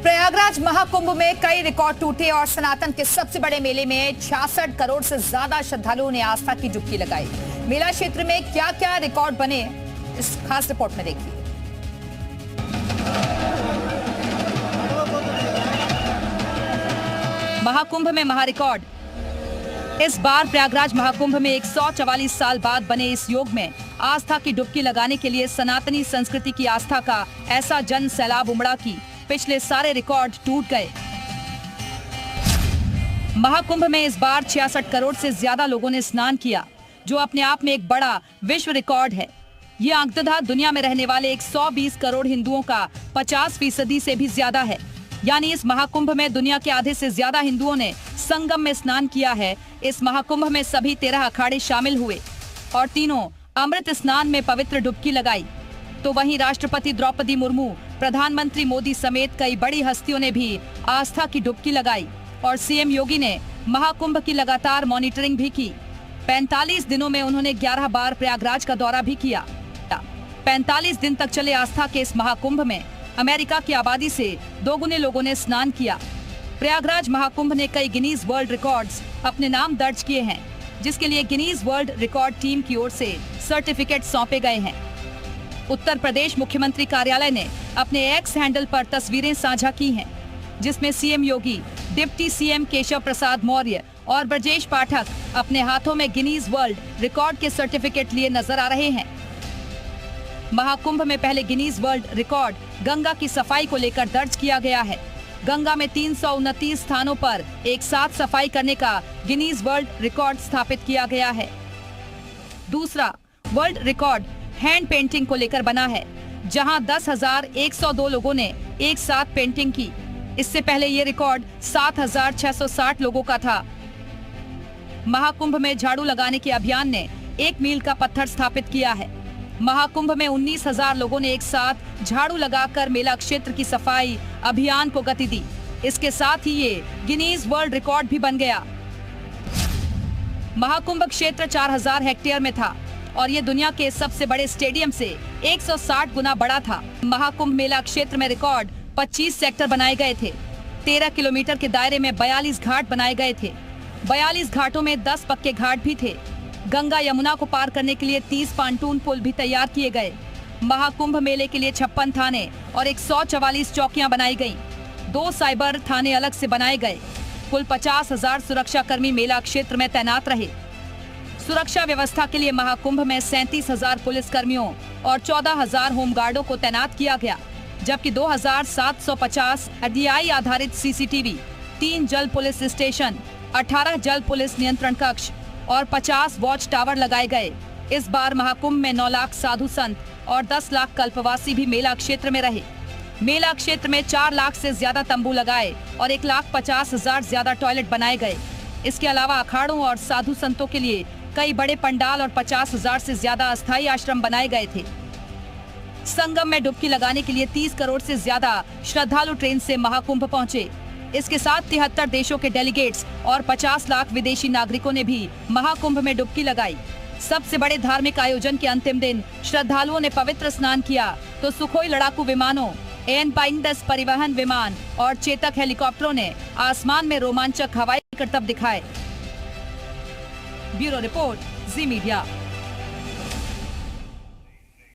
प्रयागराज महाकुंभ में कई रिकॉर्ड टूटे और सनातन के सबसे बड़े मेले में 66 करोड़ से ज्यादा श्रद्धालुओं ने आस्था की डुबकी लगाई। मेला क्षेत्र में क्या क्या रिकॉर्ड बने, इस खास रिपोर्ट में देखिए। महाकुंभ में महारिकॉर्ड। इस बार प्रयागराज महाकुंभ में 144 साल बाद बने इस योग में आस्था की डुबकी लगाने के लिए सनातनी संस्कृति की आस्था का ऐसा जन सैलाब उमड़ा कि पिछले सारे रिकॉर्ड टूट गए। महाकुंभ में इस बार 66 करोड़ से ज्यादा लोगों ने स्नान किया, जो अपने आप में एक बड़ा विश्व रिकॉर्ड है। ये अंकतः दुनिया में रहने वाले 120 करोड़ हिंदुओं का 50% से भी ज्यादा है। यानी इस महाकुंभ में दुनिया के आधे से ज्यादा हिंदुओं ने संगम में स्नान किया है। इस महाकुंभ में सभी 13 अखाड़े शामिल हुए और तीनों अमृत स्नान में पवित्र डुबकी लगाई। तो वहीं राष्ट्रपति द्रौपदी मुर्मू, प्रधानमंत्री मोदी समेत कई बड़ी हस्तियों ने भी आस्था की डुबकी लगाई और सीएम योगी ने महाकुंभ की लगातार मॉनिटरिंग भी की। 45 दिनों में उन्होंने 11 बार प्रयागराज का दौरा भी किया। 45 दिन तक चले आस्था के इस महाकुंभ में अमेरिका की आबादी से दोगुने लोगों ने स्नान किया। प्रयागराज महाकुंभ ने कई गिनीज वर्ल्ड रिकॉर्ड्स अपने नाम दर्ज किए हैं, जिसके लिए गिनीज वर्ल्ड रिकॉर्ड टीम की ओर से सर्टिफिकेट सौंपे गए हैं। उत्तर प्रदेश मुख्यमंत्री कार्यालय ने अपने एक्स हैंडल पर तस्वीरें साझा की हैं, जिसमें सीएम योगी, डिप्टी सीएम केशव प्रसाद मौर्य और ब्रजेश पाठक अपने हाथों में गिनीज वर्ल्ड रिकॉर्ड के सर्टिफिकेट लिए नजर आ रहे हैं। महाकुंभ में पहले गिनीज वर्ल्ड रिकॉर्ड गंगा की सफाई को लेकर दर्ज किया गया है। गंगा में 329 स्थानों पर एक साथ सफाई करने का गिनीज वर्ल्ड रिकॉर्ड स्थापित किया गया है। दूसरा वर्ल्ड रिकॉर्ड हैंड पेंटिंग को लेकर बना है, जहां 10,102 लोगों ने एक साथ पेंटिंग की। इससे पहले ये रिकॉर्ड 7,660 लोगों का था। महाकुंभ में झाड़ू लगाने के अभियान ने 1 मील का पत्थर स्थापित किया है। महाकुंभ में 19,000 लोगों ने एक साथ झाड़ू लगाकर मेला क्षेत्र की सफाई अभियान को गति दी। इसके साथ ही ये गिनीज वर्ल्ड रिकॉर्ड भी बन गया। महाकुंभ क्षेत्र 4,000 हेक्टेयर में था और ये दुनिया के सबसे बड़े स्टेडियम से 160 गुना बड़ा था। महाकुंभ मेला क्षेत्र में रिकॉर्ड 25 सेक्टर बनाए गए थे। 13 किलोमीटर के दायरे में 42 घाट बनाए गए थे। 42 घाटों में 10 पक्के घाट भी थे। गंगा यमुना को पार करने के लिए 30 पांटून पुल भी तैयार किए गए। महाकुंभ मेले के लिए 56 थाने और 144 चौकियां बनाई गईं। 2 साइबर थाने अलग से बनाए गए। कुल 50,000 सुरक्षा कर्मी मेला क्षेत्र में तैनात रहे। सुरक्षा व्यवस्था के लिए महाकुंभ में 37,000 पुलिस कर्मियों और 14,000 होमगार्डों को तैनात किया गया, जबकि 2,750 एडीआई आधारित सीसीटीवी, 3 जल पुलिस स्टेशन, 18 जल पुलिस नियंत्रण कक्ष और 50 वॉच टावर लगाए गए। इस बार महाकुंभ में 9 लाख साधु संत और 10 लाख कल्पवासी भी मेला क्षेत्र में रहे। मेला क्षेत्र में 4 लाख से ज्यादा तंबू लगाए और 1,50,000 ज्यादा टॉयलेट बनाए गए। इसके अलावा अखाड़ों और साधु संतों के लिए कई बड़े पंडाल और 50,000 से ज्यादा अस्थायी आश्रम बनाए गए थे। संगम में डुबकी लगाने के लिए 30 करोड़ से ज्यादा श्रद्धालु ट्रेन से महाकुंभ पहुंचे। इसके साथ 73 देशों के डेलीगेट्स और 50 लाख विदेशी नागरिकों ने भी महाकुंभ में डुबकी लगाई। सबसे बड़े धार्मिक आयोजन के अंतिम दिन श्रद्धालुओं ने पवित्र स्नान किया तो सुखोई लड़ाकू विमानों, AN-10 परिवहन विमान और चेतक हेलीकॉप्टरों ने आसमान में रोमांचक हवाई करतब दिखाए। ब्यूरो रिपोर्ट, जी मीडिया।